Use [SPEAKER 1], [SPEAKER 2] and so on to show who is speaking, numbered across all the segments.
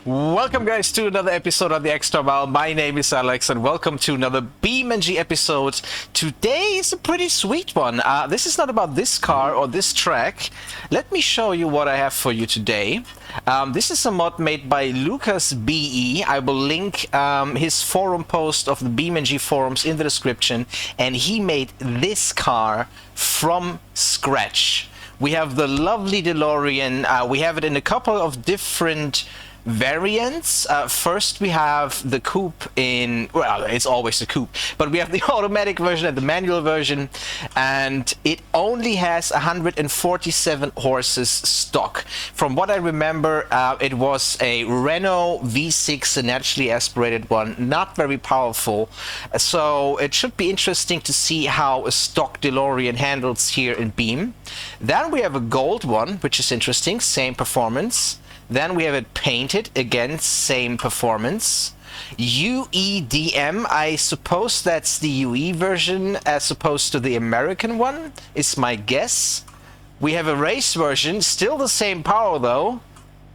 [SPEAKER 1] Welcome guys to another episode of the Extra Mile. My name is Alex and welcome to another BeamNG episode. Today is a pretty sweet one. This is not about this car or this track. Let me show you what I have for you today. This is a mod made by Lucas BE. I will link his forum post of the BeamNG forums in the description, and he made this car from scratch. We have the lovely DeLorean. We have it in a couple of different variants. First we have the coupe in, well, it's always the coupe, but we have the automatic version and the manual version, and it only has 147 horses stock. From what I remember, it was a Renault V6, a naturally aspirated one, not very powerful, so it should be interesting to see how a stock DeLorean handles here in Beam. Then we have a gold one, which is interesting, same performance. Then we have it painted, again, same performance. UEDM, I suppose that's the UE version as opposed to the American one, is my guess. We have a race version, still the same power though.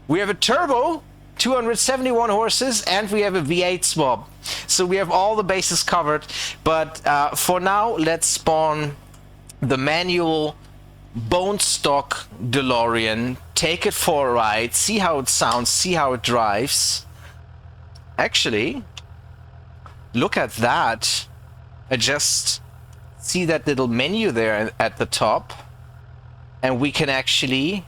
[SPEAKER 1] We have a turbo, 271 horses, and we have a V8 swap. So we have all the bases covered, but for now, let's spawn the manual bone stock DeLorean, take it for a ride, see how it sounds, see how it drives. Actually, look at that. I just see that little menu there at the top, and we can actually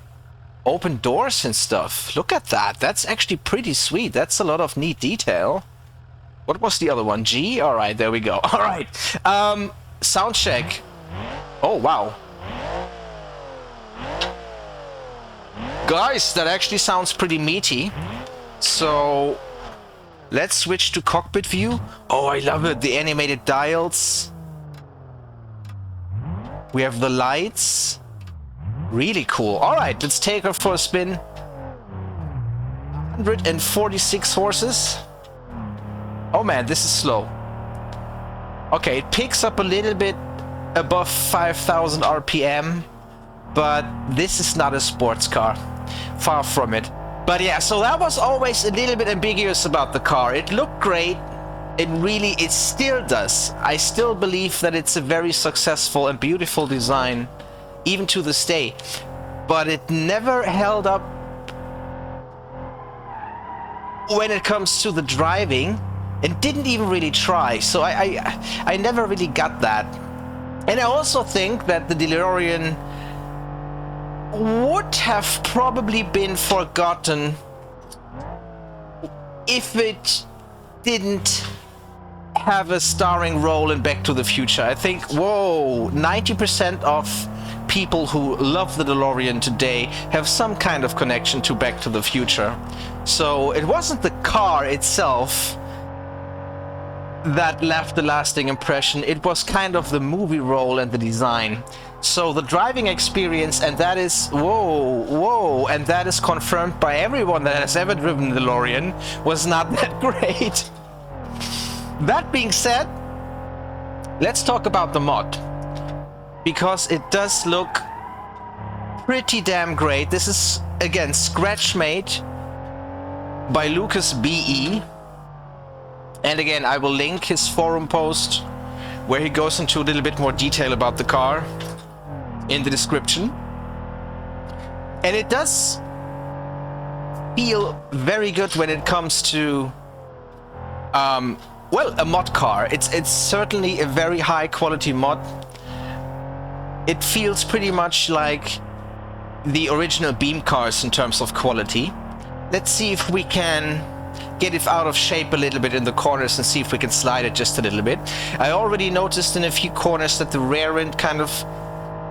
[SPEAKER 1] open doors and stuff. Look at that. That's actually pretty sweet. That's a lot of neat detail. What was the other one? G? All right, there we go. All right. Sound check. Oh, wow. Guys, that actually sounds pretty meaty. So let's switch to cockpit view. Oh, I love it. The animated dials. We have the lights. Really cool. All right, let's take her for a spin. 146 horses. Oh man, this is slow. Okay, it picks up a little bit above 5,000 RPM. But this is not a sports car. Far from it. But yeah, so that was always a little bit ambiguous about the car. It looked great. It still does. I still believe that it's a very successful and beautiful design, even to this day. But it never held up when it comes to the driving, and didn't even really try. So I never really got that. And I also think that the DeLorean would have probably been forgotten if it didn't have a starring role in Back to the Future. I think, whoa, 90% of people who love the DeLorean today have some kind of connection to Back to the Future. So it wasn't the car itself that left a lasting impression. It was kind of the movie role and the design. So the driving experience, and that is, whoa, and that is confirmed by everyone that has ever driven the DeLorean, was not that great. That being said, let's talk about the mod, because it does look pretty damn great. This is, again, scratch made by Lucas BE. And again, I will link his forum post where he goes into a little bit more detail about the car in the description. And it does feel very good when it comes to well, a mod car. It's certainly a very high quality mod. It feels pretty much like the original Beam cars in terms of quality. Let's see if we can get it out of shape a little bit in the corners and see if we can slide it just a little bit. I already noticed in a few corners that the rear end kind of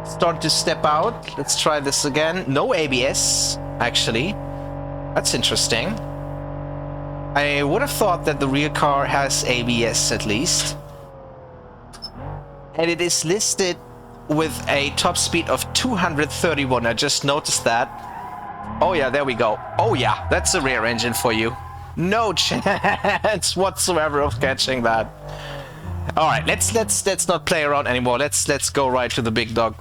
[SPEAKER 1] started to step out. Let's try this again. No ABS, actually. That's interesting. I would have thought that the rear car has ABS at least. And it is listed with a top speed of 231. I just noticed that. Oh yeah, there we go. Oh yeah, that's the rear engine for you. No chance whatsoever of catching that. All right, let's not play around anymore. Let's go right to the big dog.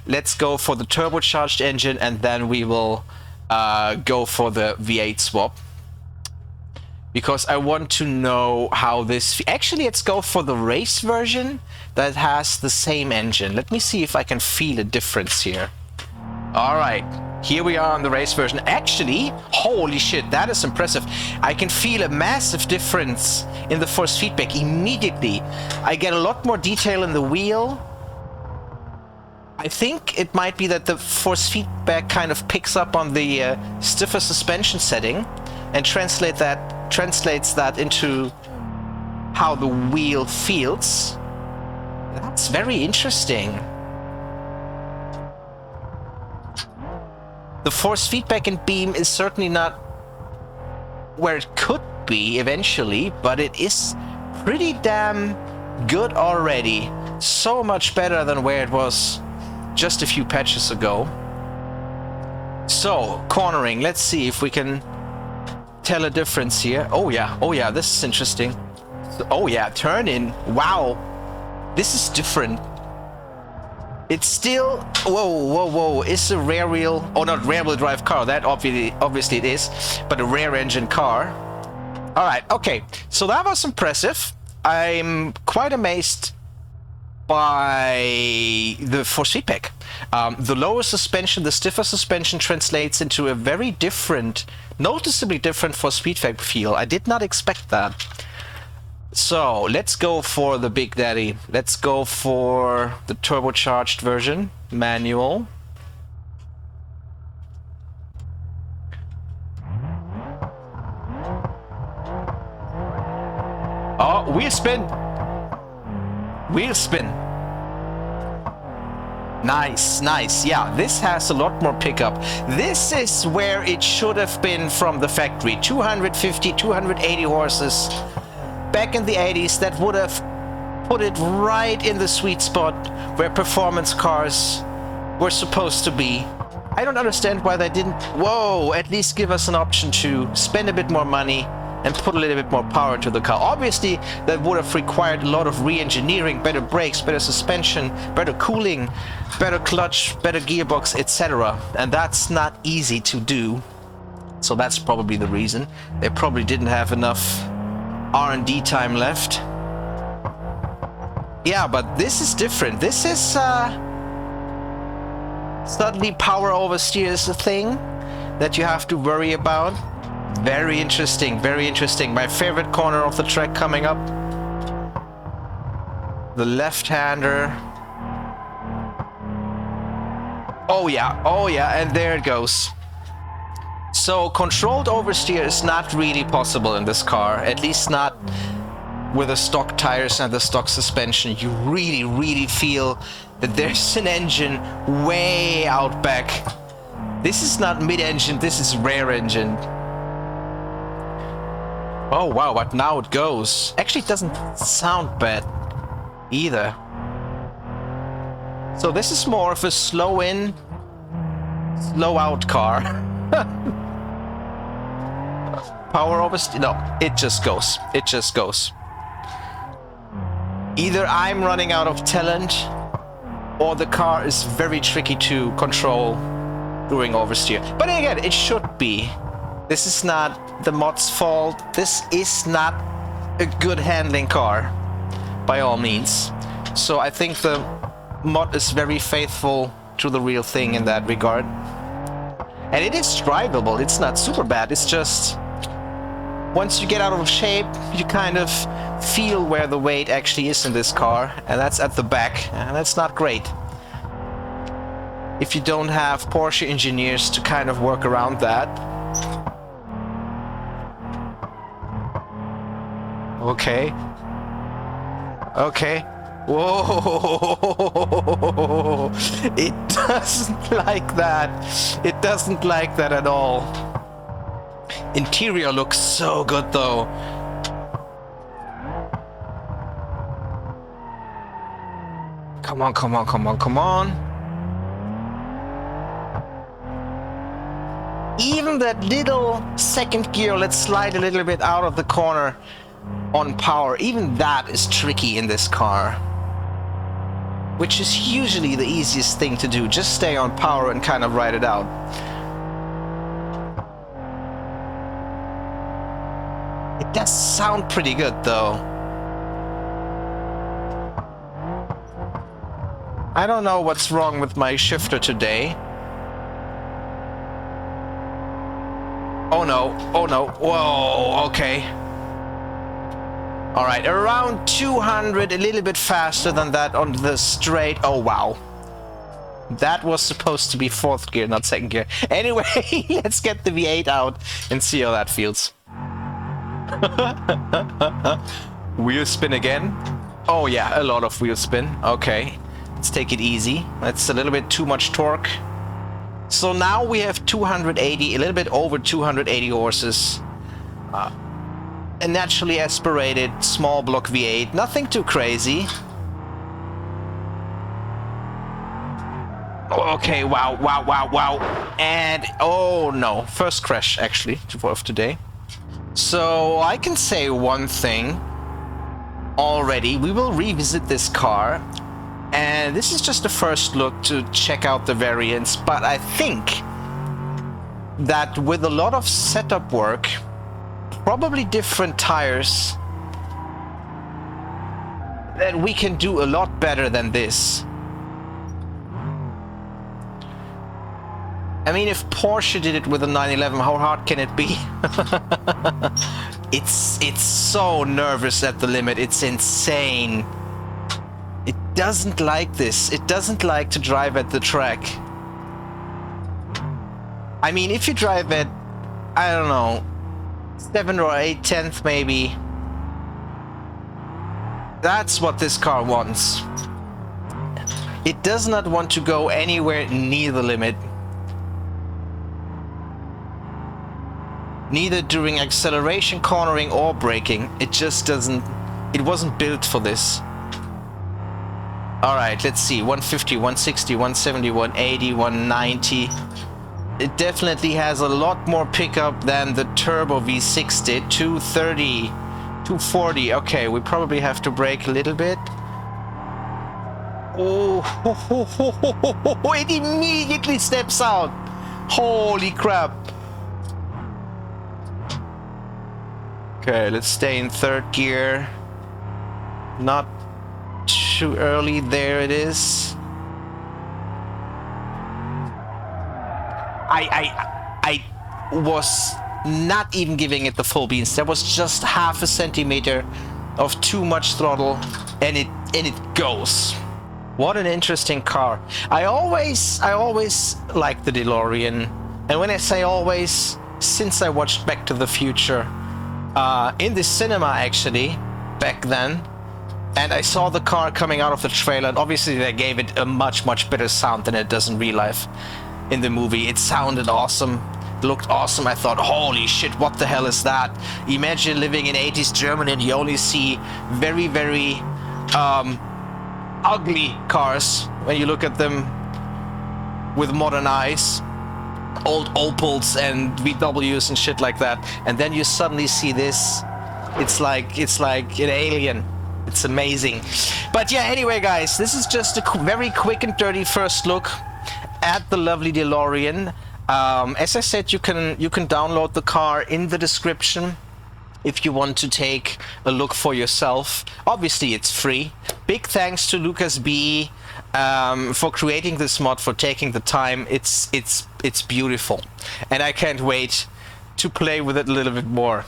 [SPEAKER 1] Let's go for the turbocharged engine, and then we will go for the V8 swap. because I want to know how this... Actually, let's go for the race version that has the same engine. Let me see if I can feel a difference here. All right, here we are on the race version. Actually, holy shit, that is impressive. I can feel a massive difference in the force feedback immediately. I get a lot more detail in the wheel. I think it might be that the force feedback kind of picks up on the stiffer suspension setting and translates that into how the wheel feels. That's very interesting. The force feedback in Beam is certainly not where it could be eventually, but it is pretty damn good already. So much better than where it was just a few patches ago. So, cornering, let's see if we can tell a difference here. Oh yeah, this is interesting. Oh yeah, turn in. Wow, this is different. It's still, whoa, it's a rear wheel, oh, not rear wheel drive car, that obviously it is, but a rear engine car. All right, okay, so that was impressive. I'm quite amazed by the force feedback. The lower suspension, the stiffer suspension translates into a very different, noticeably different force feedback feel. I did not expect that. So let's go for the Big Daddy. Let's go for the turbocharged version, manual. Oh, wheel spin. Wheel spin. Nice, nice. Yeah, this has a lot more pickup. This is where it should have been from the factory. 250, 280 horses. Back in the 80s, that would have put it right in the sweet spot where performance cars were supposed to be. I don't understand why they didn't, at least give us an option to spend a bit more money and put a little bit more power into the car. Obviously, that would have required a lot of re-engineering, better brakes, better suspension, better cooling, better clutch, better gearbox, etc. And that's not easy to do. So that's probably the reason. They probably didn't have enough R&D time left. Yeah, but this is different. This is suddenly power oversteer is a thing that you have to worry about. Very interesting, very interesting. My favorite corner of the track coming up. The left-hander. Oh yeah, and there it goes. So controlled oversteer is not really possible in this car, at least not with the stock tires and the stock suspension. You really feel that there's an engine way out back. This is not mid-engine, this is rear engine. Oh wow, but now it goes. Actually, it doesn't sound bad either. So this is more of a slow in, slow out car. Power oversteer? No, it just goes. It just goes. Either I'm running out of talent, or the car is very tricky to control during oversteer. But again, it should be. This is not the mod's fault. This is not a good handling car, by all means. So I think the mod is very faithful to the real thing in that regard. And it is drivable. It's not super bad. It's just, once you get out of shape, you kind of feel where the weight actually is in this car, and that's at the back, and that's not great. If you don't have Porsche engineers to kind of work around that. Okay. Okay. Whoa! It doesn't like that. It doesn't like that at all. Interior looks so good though. Come on, come on, come on, come on. Even that little second gear, let's slide a little bit out of the corner on power, even that is tricky in this car. Which is usually the easiest thing to do. Just stay on power and kind of ride it out. It does sound pretty good though. I don't know what's wrong with my shifter today. Oh no, oh no, whoa, okay. Alright, around 200, a little bit faster than that on the straight. Oh wow. That was supposed to be 4th gear, not 2nd gear. Anyway, let's get the V8 out and see how that feels. Wheel spin again. Oh yeah, a lot of wheel spin. Okay, let's take it easy. That's a little bit too much torque. So now we have 280, a little bit over 280 horses. A naturally aspirated small block V8, nothing too crazy. Okay, wow, wow, wow, wow. And, oh no, first crash actually of today. So I can say one thing already. We will revisit this car. And this is just a first look to check out the variants. But I think that with a lot of setup work, probably different tires, that we can do a lot better than this. I mean, if Porsche did it with a 911, how hard can it be? It's so nervous at the limit. It's insane. It doesn't like this. It doesn't like to drive at the track. I mean, if you drive at, I don't know, 7 or 8/10 maybe, that's what this car wants. It does not want to go anywhere near the limit. Neither during acceleration, cornering, or braking. It just doesn't... It wasn't built for this. Alright, let's see. 150, 160, 170, 180, 190. It definitely has a lot more pickup than the Turbo V6 did. 230, 240. Okay, we probably have to brake a little bit. Oh, it immediately steps out. Holy crap. Okay, let's stay in 3rd gear. Not too early. There it is. I was not even giving it the full beans. There was just half a centimeter of too much throttle, and it goes. What an interesting car. I always liked the DeLorean, and when I say always, since I watched Back to the Future in the cinema actually back then, and I saw the car coming out of the trailer, and obviously they gave it a much better sound than it does in real life. In the movie, it sounded awesome, looked awesome. I thought, holy shit, what the hell is that? Imagine living in 80s Germany and you only see very ugly cars when you look at them with modern eyes. Old Opels and VWs and shit like that, and then you suddenly see this. It's like an alien. It's amazing. But yeah, anyway guys, this is just a very quick and dirty first look at the lovely DeLorean. As I said, you can download the car in the description if you want to take a look for yourself. Obviously it's free. Big thanks to Lucas B for creating this mod, for taking the time. It's beautiful, and I can't wait to play with it a little bit more.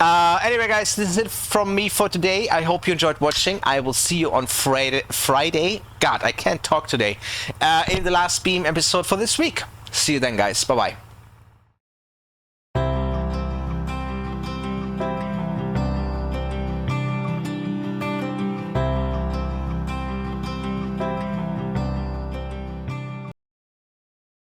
[SPEAKER 1] Anyway guys, this is it from me for today. I hope you enjoyed watching. I will see you on Friday. God, I can't talk today. In the last Beam episode for this week. See you then guys. Bye bye.